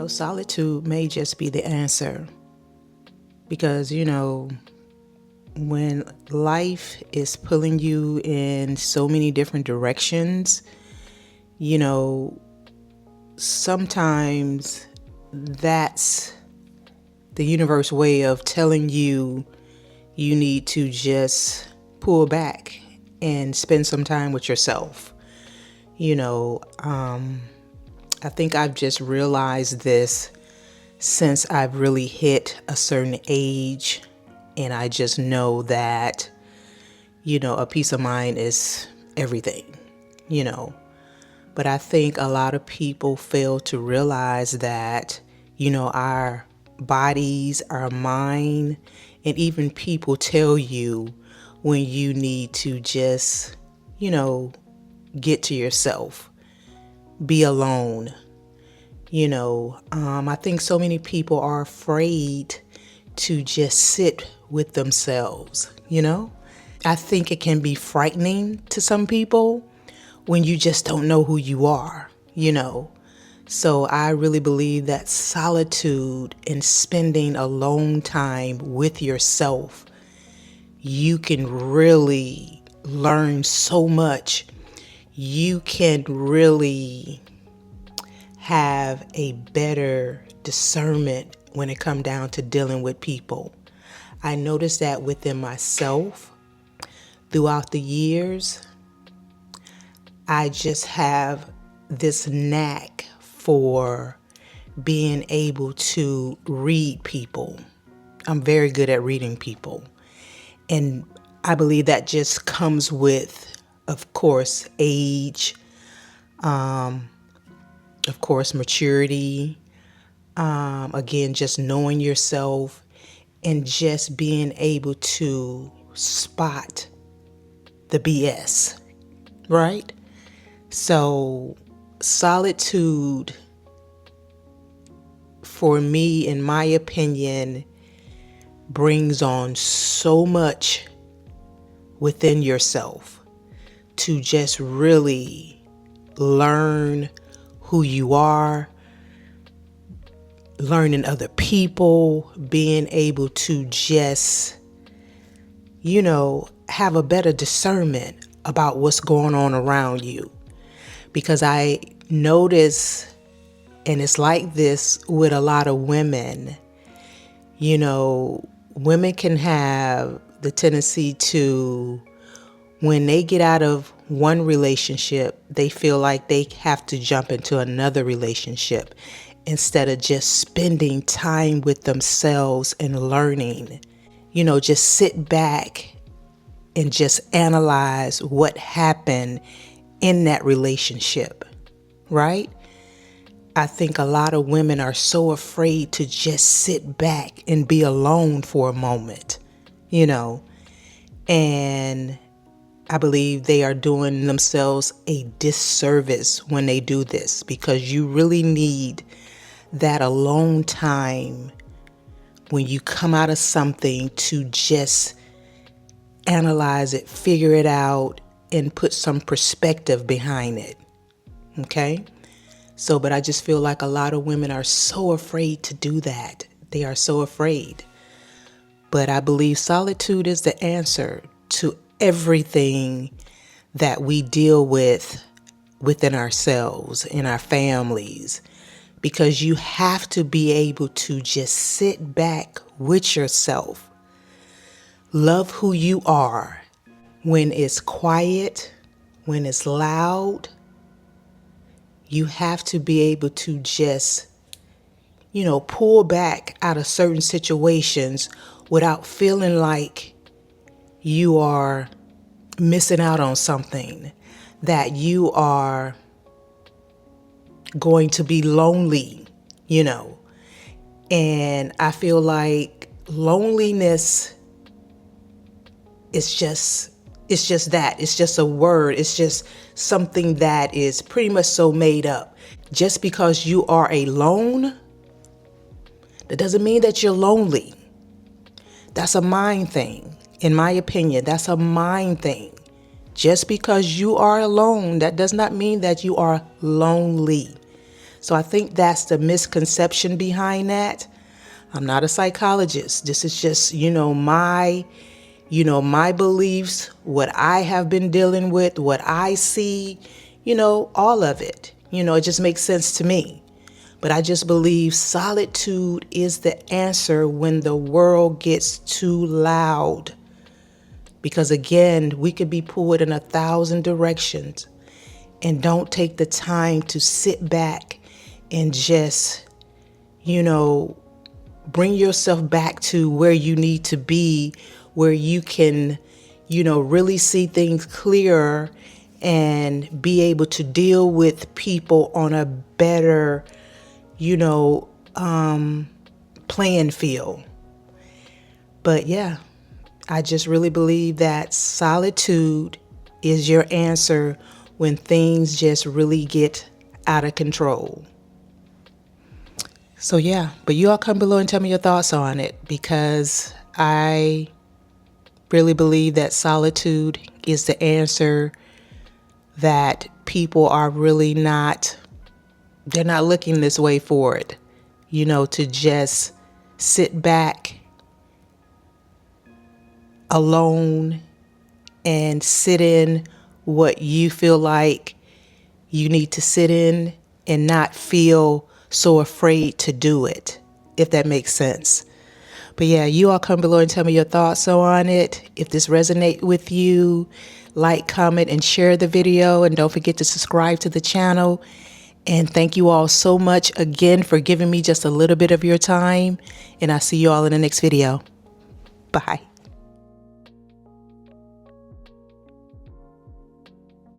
Solitude may just be the answer because, when life is pulling you in so many different directions, you know, sometimes that's the universe way of telling you you need to just pull back and spend some time with yourself. I think I've just realized this since I've really hit a certain age, and I just know that, a peace of mind is everything, you know. But I think a lot of people fail to realize that, our bodies, our mind, and even people tell you when you need to just, get to yourself, be alone. I think so many people are afraid to just sit with themselves, I think it can be frightening to some people when you just don't know who you are, So I really believe that solitude and spending alone time with yourself, you can really learn so much. You can really have a better discernment when it comes down to dealing with people. I noticed that within myself throughout the years. I just have this knack for being able to read people. I'm very good at reading people. And I believe that just comes with, of course, age, of course, maturity, again, just knowing yourself and just being able to spot the BS, right? So solitude, for me, in my opinion, brings on so much within yourself to just really learn who you are, learning other people, being able to just, have a better discernment about what's going on around you. Because I notice, and it's like this with a lot of women, women can have the tendency to, when they get out of one relationship, they feel like they have to jump into another relationship instead of just spending time with themselves and learning. Just sit back and just analyze what happened in that relationship, right? I think a lot of women are so afraid to just sit back and be alone for a moment, and I believe they are doing themselves a disservice when they do this, because you really need that alone time when you come out of something to just analyze it, figure it out, and put some perspective behind it. Okay? So, but I just feel like a lot of women are so afraid to do that. They are so afraid. But I believe solitude is the answer to everything that we deal with within ourselves, in our families, because you have to be able to just sit back with yourself, love who you are when it's quiet, when it's loud. You have to be able to just, pull back out of certain situations without feeling like you are missing out on something, that you are going to be lonely, And I feel like loneliness is just that. It's just a word. It's just something that is pretty much so made up. Just because you are alone, that doesn't mean that you're lonely. That's a mind thing. In my opinion, that's a mind thing. Just because you are alone, that does not mean that you are lonely. So I think that's the misconception behind that. I'm not a psychologist. This is just, my beliefs, what I have been dealing with, what I see, all of it. It just makes sense to me. But I just believe solitude is the answer when the world gets too loud. Because again, we could be pulled in 1,000 directions, and don't take the time to sit back and just, bring yourself back to where you need to be, where you can, really see things clearer and be able to deal with people on a better, playing field. But yeah, I just really believe that solitude is your answer when things just really get out of control. So yeah, but you all come below and tell me your thoughts on it, because I really believe that solitude is the answer, that people are really they're not looking this way for it, to just sit back alone and sit in what you feel like you need to sit in, and not feel so afraid to do it, if that makes sense. But yeah, you all come below and tell me your thoughts on it. If this resonates with you, like, comment, and share the video. And don't forget to subscribe to the channel. And thank you all so much again for giving me just a little bit of your time. And I'll see you all in the next video. Bye.